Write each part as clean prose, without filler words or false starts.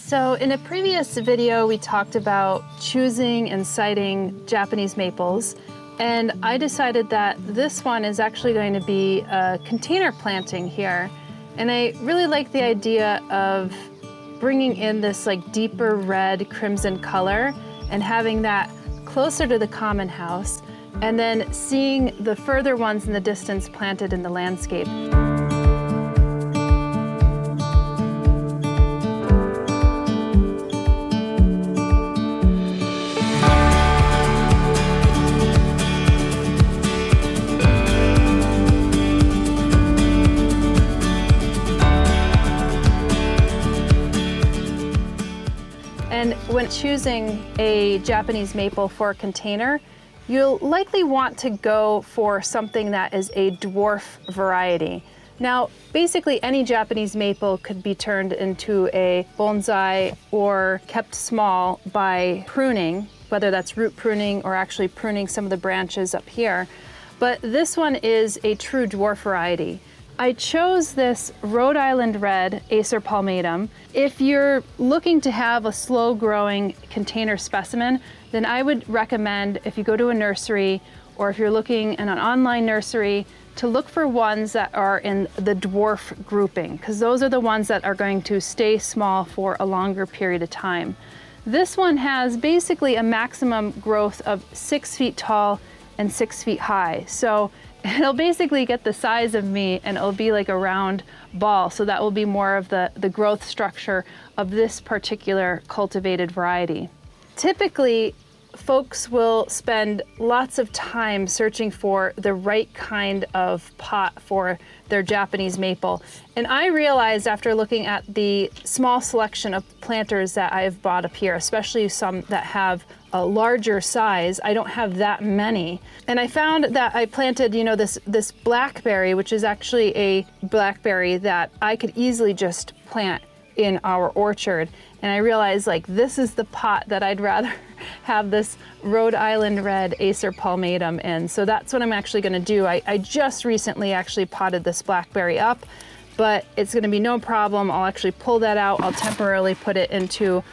So in a previous video, we talked about choosing and siting Japanese maples, and I decided that this one is actually going to be a container planting here. And I really like the idea of bringing in this like deeper red crimson color and having that closer to the common house, and then seeing the further ones in the distance planted in the landscape. And when choosing a Japanese maple for a container, you'll likely want to go for something that is a dwarf variety. Now, basically any Japanese maple could be turned into a bonsai or kept small by pruning, whether that's root pruning or actually pruning some of the branches up here. But this one is a true dwarf variety. I chose this Rhode Island Red Acer palmatum. If you're looking to have a slow growing container specimen, then I would recommend, if you go to a nursery or if you're looking in an online nursery, to look for ones that are in the dwarf grouping, because those are the ones that are going to stay small for a longer period of time. This one has basically a maximum growth of 6 feet tall and 6 feet high. So it'll basically get the size of me and it'll be like a round ball. So that will be more of the growth structure of this particular cultivated variety. Typically, folks will spend lots of time searching for the right kind of pot for their Japanese maple. And I realized after looking at the small selection of planters that I've bought up here, especially some that have a larger size, I don't have that many. And I found that I planted, this blackberry, which is actually a blackberry that I could easily just plant in our orchard. And I realized this is the pot that I'd rather have this Rhode Island Red Acer palmatum in. So that's what I'm actually gonna do. I just recently actually potted this blackberry up, but it's gonna be no problem. I'll actually pull that out. I'll temporarily put it into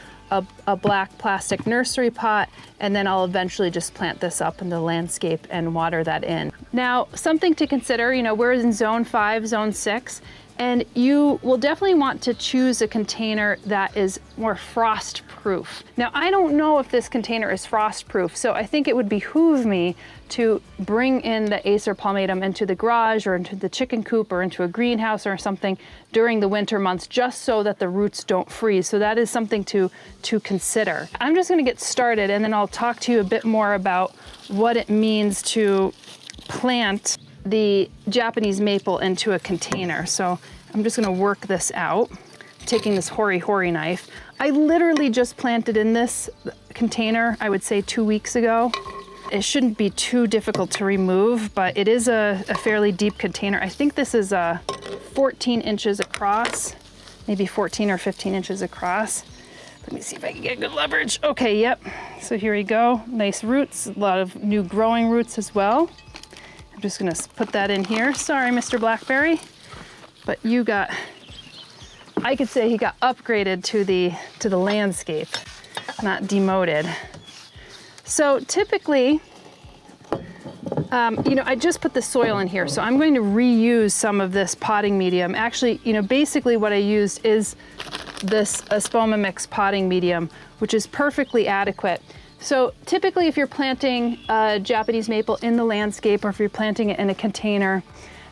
a black plastic nursery pot, and then I'll eventually just plant this up in the landscape and water that in. Now, something to consider, we're in zone 5, zone 6, and you will definitely want to choose a container that is more frost proof. Now, I don't know if this container is frost proof, so I think it would behoove me to bring in the Acer palmatum into the garage or into the chicken coop or into a greenhouse or something during the winter months, just so that the roots don't freeze. So that is something to consider. I'm just gonna get started and then I'll talk to you a bit more about what it means to plant the Japanese maple into a container. So I'm just gonna work this out, taking this hoary knife. I literally just planted in this container, I would say 2 weeks ago. It shouldn't be too difficult to remove, but it is a fairly deep container. I think this is 14 inches across, maybe 14 or 15 inches across. Let me see if I can get good leverage. Okay, yep. So here we go. Nice roots, a lot of new growing roots as well. I'm just gonna put that in here. Sorry, Mr. Blackberry, but I could say he got upgraded to the landscape, not demoted. So typically, I just put the soil in here, so I'm going to reuse some of this potting medium. Actually, basically what I used is this Espoma mix potting medium, which is perfectly adequate. So typically if you're planting Japanese maple in the landscape or if you're planting it in a container,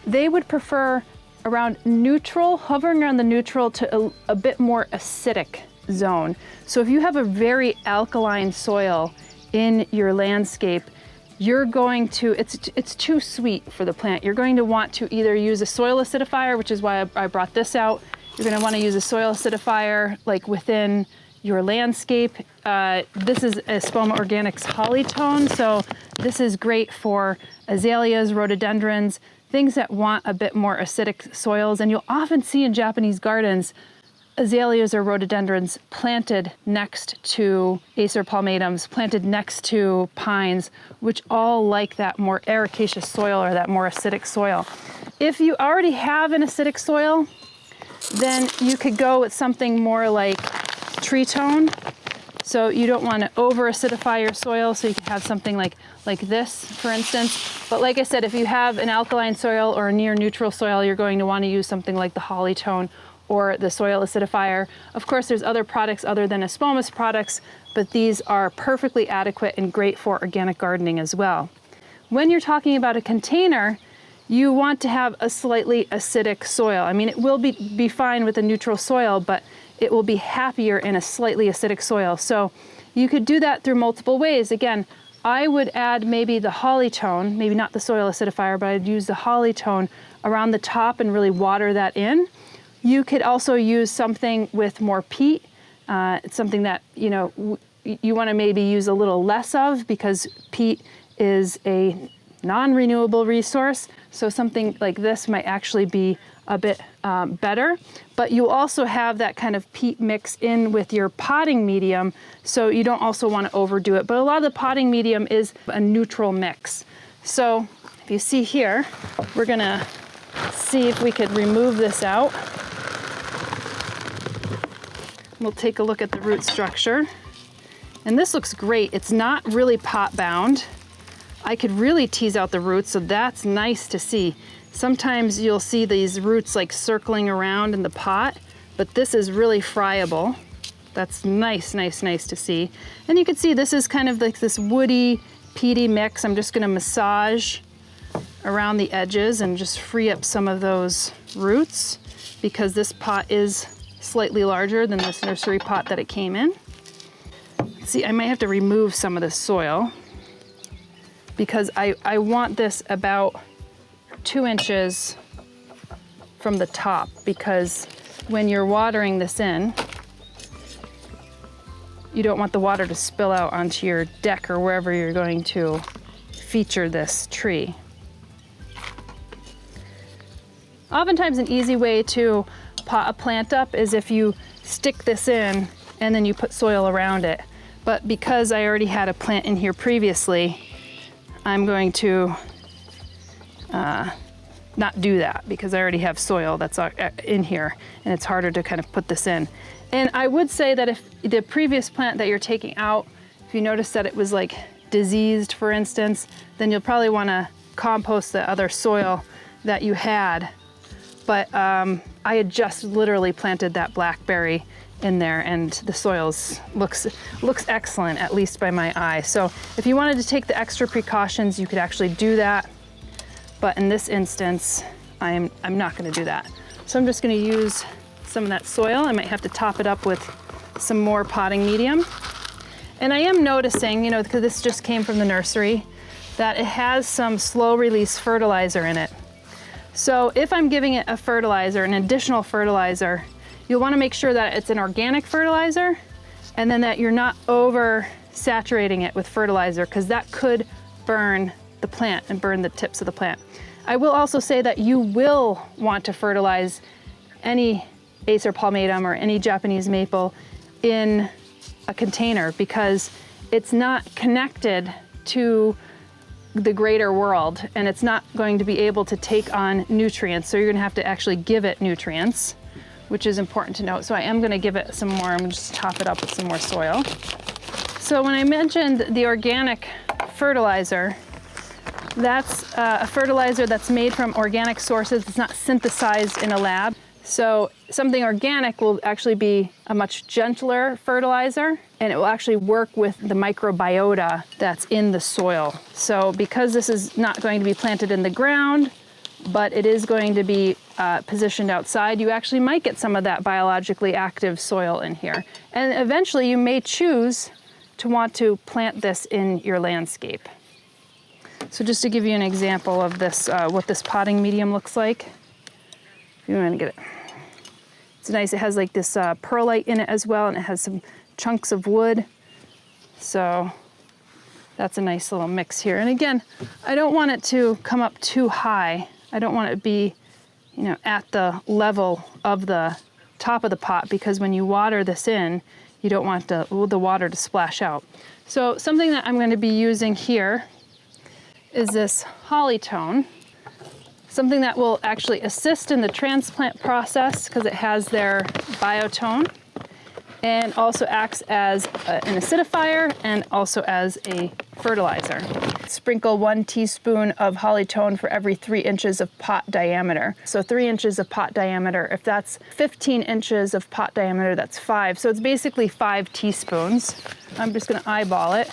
they would prefer around neutral, hovering around the neutral to a bit more acidic zone. So if you have a very alkaline soil in your landscape, you're going to, it's too sweet for the plant. You're going to want to either use a soil acidifier, which is why I brought this out. You're gonna wanna use a soil acidifier within your landscape. This is Espoma Organic's Tree-tone, so this is great for azaleas, rhododendrons, things that want a bit more acidic soils. And you'll often see in Japanese gardens azaleas or rhododendrons planted next to Acer palmatums, planted next to pines, which all like that more ericaceous soil or that more acidic soil. If you already have an acidic soil, then you could go with something more like Tree-tone. So you don't want to over-acidify your soil, so you can have something like this, for instance. But like I said, if you have an alkaline soil or a near neutral soil, you're going to want to use something like the Holly-tone or the soil acidifier. Of course, there's other products other than Espoma's products, but these are perfectly adequate and great for organic gardening as well. When you're talking about a container, you want to have a slightly acidic soil. I mean, it will be fine with a neutral soil, but it will be happier in a slightly acidic soil. So you could do that through multiple ways. Again, I would add maybe the Holly-tone, maybe not the soil acidifier, but I'd use the Holly-tone around the top and really water that in. You could also use something with more peat. It's something that, you know, you want to maybe use a little less of, because peat is a non-renewable resource. So something like this might actually be a bit better, but you also have that kind of peat mix in with your potting medium, so you don't also want to overdo it. But a lot of the potting medium is a neutral mix. So if you see here, we're gonna see if we could remove this out. We'll take a look at the root structure. And this looks great. It's not really pot bound. I could really tease out the roots, so that's nice to see. Sometimes you'll see these roots like circling around in the pot, but this is really friable. That's nice, nice, nice to see. And you can see this is kind of like this woody, peaty mix. I'm just gonna massage around the edges and just free up some of those roots, because this pot is slightly larger than this nursery pot that it came in. See, I might have to remove some of the soil, because I want this about 2 inches from the top, because when you're watering this in, you don't want the water to spill out onto your deck or wherever you're going to feature this tree. Oftentimes an easy way to pot a plant up is if you stick this in and then you put soil around it. But because I already had a plant in here previously, I'm going to not do that, because I already have soil that's in here, and it's harder to kind of put this in. And I would say that if the previous plant that you're taking out, if you notice that it was like diseased, for instance, then you'll probably want to compost the other soil that you had. But I had just literally planted that blackberry in there, and the soils looks excellent, at least by my eye. So if you wanted to take the extra precautions, you could actually do that. But in this instance, I'm not gonna do that. So I'm just gonna use some of that soil. I might have to top it up with some more potting medium. And I am noticing, you know, because this just came from the nursery, that it has some slow release fertilizer in it. So if I'm giving it a fertilizer, an additional fertilizer, you'll want to make sure that it's an organic fertilizer, and then that you're not over saturating it with fertilizer, because that could burn the plant and burn the tips of the plant. I will also say that you will want to fertilize any Acer palmatum or any Japanese maple in a container, because it's not connected to the greater world, and it's not going to be able to take on nutrients. So you're gonna have to actually give it nutrients, which is important to note. So I am gonna give it some more. I'm gonna just top it up with some more soil. So when I mentioned the organic fertilizer, that's a fertilizer that's made from organic sources. It's not synthesized in a lab. So something organic will actually be a much gentler fertilizer, and it will actually work with the microbiota that's in the soil. So because this is not going to be planted in the ground, but it is going to be positioned outside, you actually might get some of that biologically active soil in here. And eventually you may choose to want to plant this in your landscape. So just to give you an example of this, what this potting medium looks like, if you want to get it. It's nice, it has like this perlite in it as well, and it has some chunks of wood. So that's a nice little mix here. And again, I don't want it to come up too high. I don't want it to be, you know, at the level of the top of the pot, because when you water this in, you don't want the water to splash out. So something that I'm going to be using here is this Holly-tone, something that will actually assist in the transplant process because it has their biotone. and also acts as an acidifier and also as a fertilizer. Sprinkle 1 teaspoon of Holly-tone for every 3 inches of pot diameter. So 3 inches of pot diameter. If that's 15 inches of pot diameter, that's 5. So it's basically 5 teaspoons. I'm just gonna eyeball it,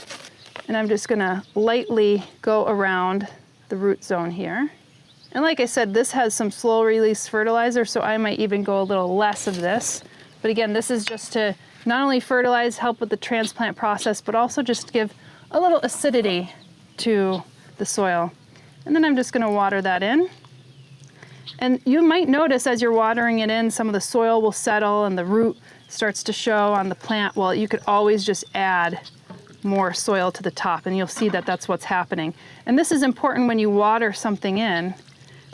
and I'm just gonna lightly go around the root zone here. And like I said, this has some slow release fertilizer, so I might even go a little less of this. But again, this is just to not only fertilize, help with the transplant process, but also just give a little acidity to the soil. And then I'm just gonna water that in. And you might notice as you're watering it in, some of the soil will settle and the root starts to show on the plant. Well, you could always just add more soil to the top, and you'll see that that's what's happening. And this is important when you water something in,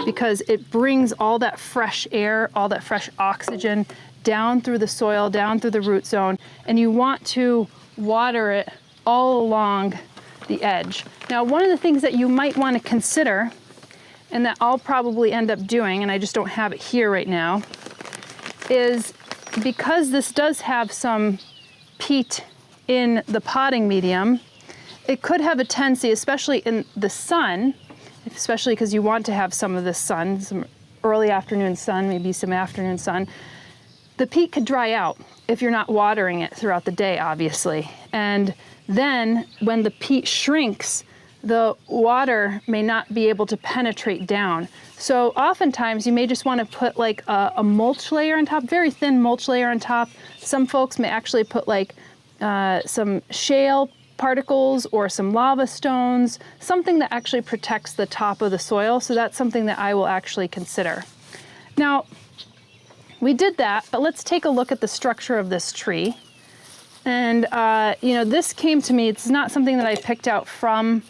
because it brings all that fresh air, all that fresh oxygen down through the soil, down through the root zone, and you want to water it all along the edge. Now, one of the things that you might want to consider, and that I'll probably end up doing, and I just don't have it here right now, is because this does have some peat in the potting medium, it could have a tendency, especially in the sun, especially because you want to have some of this sun, some early afternoon sun, maybe some afternoon sun, the peat could dry out if you're not watering it throughout the day, obviously. And then when the peat shrinks, the water may not be able to penetrate down. So oftentimes you may just want to put like a mulch layer on top, very thin mulch layer on top. Some folks may actually put like some shale particles or some lava stones, something that actually protects the top of the soil. So that's something that I will actually consider. Now, we did that, but let's take a look at the structure of this tree. And you know, this came to me, it's not something that I picked out from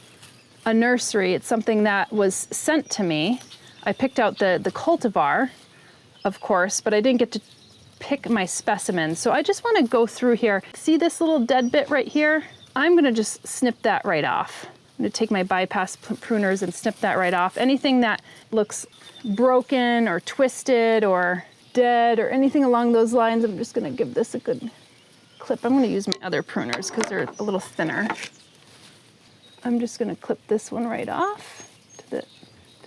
a nursery, it's something that was sent to me. I picked out the cultivar, of course, but I didn't get to pick my specimen. So I just want to go through here. See this little dead bit right here? I'm going to just snip that right off. I'm going to take my bypass pruners and snip that right off. Anything that looks broken or twisted or dead or anything along those lines, I'm just going to give this a good clip. I'm going to use my other pruners because they're a little thinner. I'm just going to clip this one right off to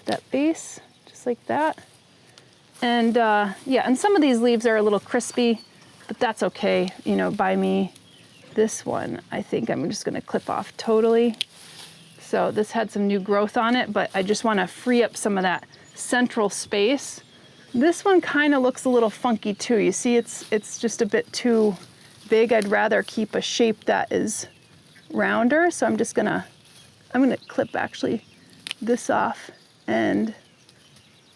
that base, just like that. And yeah, and some of these leaves are a little crispy, but that's okay, you know, by me. This one, I think I'm just gonna clip off totally. So this had some new growth on it, but I just wanna free up some of that central space. This one kind of looks a little funky too. You see, it's just a bit too big. I'd rather keep a shape that is rounder. So I'm gonna clip actually this off and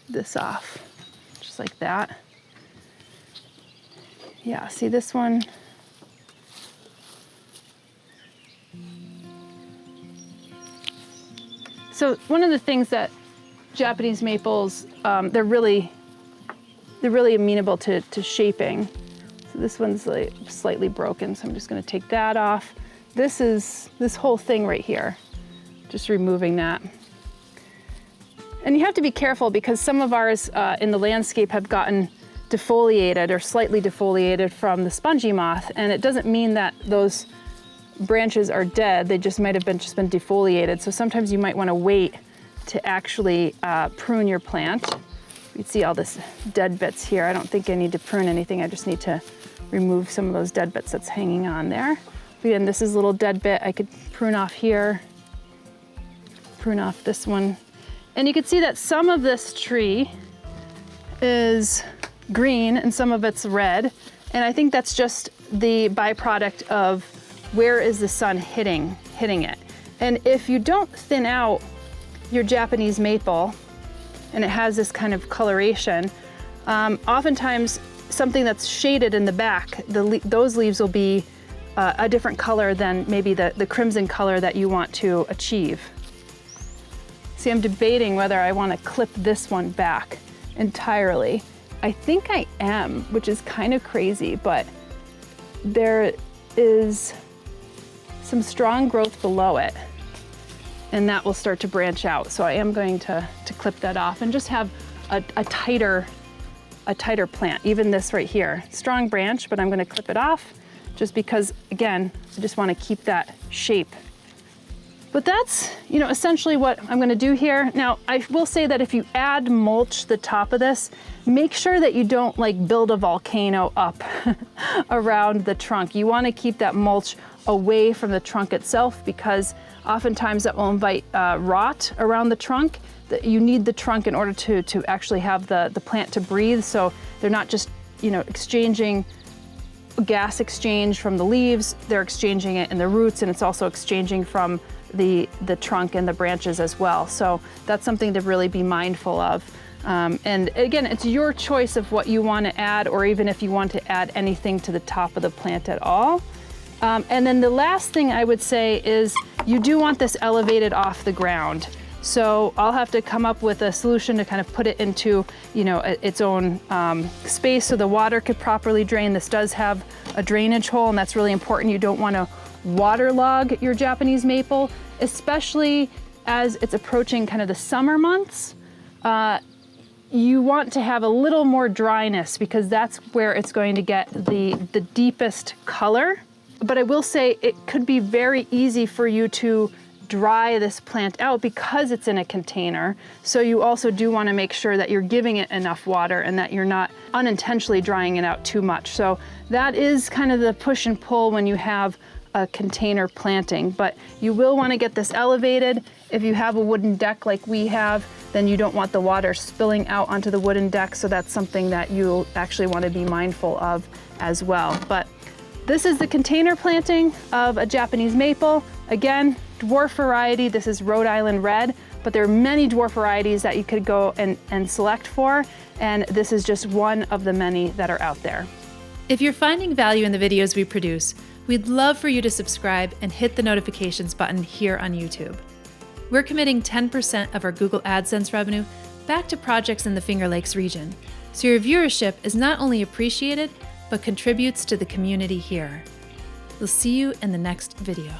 this off, just like that. Yeah, see this one? So one of the things that Japanese maples, they're really amenable to shaping. So this one's like slightly broken, so I'm just gonna take that off. This is this whole thing right here, just removing that. And you have to be careful because some of ours in the landscape have gotten defoliated or slightly defoliated from the spongy moth, and it doesn't mean that those branches are dead, they just might have been defoliated. So sometimes you might want to wait to actually prune your plant. You can see all this dead bits here. I don't think I need to prune anything, I just need to remove some of those dead bits that's hanging on there. Again, this is a little dead bit. I could prune off here, prune off this one. And you can see that some of this tree is green and some of it's red. And I think that's just the byproduct of where is the sun hitting it. And if you don't thin out your Japanese maple and it has this kind of coloration, oftentimes something that's shaded in the back, those leaves will be a different color than maybe the crimson color that you want to achieve. See, I'm debating whether I want to clip this one back entirely. I think I am, which is kind of crazy, but there is some strong growth below it, and that will start to branch out. So I am going to clip that off and just have a tighter plant. Even this right here, strong branch, but I'm going to clip it off. just because, again, I just want to keep that shape. But that's, essentially what I'm gonna do here. Now, I will say that if you add mulch to the top of this, make sure that you don't like build a volcano up around the trunk. You wanna keep that mulch away from the trunk itself, because oftentimes that will invite rot around the trunk. You need the trunk in order to actually have the plant to breathe, so they're not just exchanging gas exchange from the leaves, they're exchanging it in the roots, and it's also exchanging from the trunk and the branches as well. So that's something to really be mindful of. And again, it's your choice of what you want to add, or even if you want to add anything to the top of the plant at all. And then the last thing I would say is you do want this elevated off the ground. So I'll have to come up with a solution to kind of put it into, its own space so the water could properly drain. This does have a drainage hole, and that's really important. You don't want to waterlog your Japanese maple, especially as it's approaching kind of the summer months. You want to have a little more dryness, because that's where it's going to get the deepest color. But I will say it could be very easy for you to dry this plant out because it's in a container. So you also do want to make sure that you're giving it enough water and that you're not unintentionally drying it out too much. So that is kind of the push and pull when you have a container planting, but you will want to get this elevated. If you have a wooden deck like we have, then you don't want the water spilling out onto the wooden deck, so that's something that you'll actually want to be mindful of as well. But this is the container planting of a Japanese maple. Again, dwarf variety. This is Rhode Island Red, but there are many dwarf varieties that you could go and select for, and this is just one of the many that are out there. If you're finding value in the videos we produce, we'd love for you to subscribe and hit the notifications button here on YouTube. We're committing 10% of our Google AdSense revenue back to projects in the Finger Lakes region, so your viewership is not only appreciated, but contributes to the community here. We'll see you in the next video.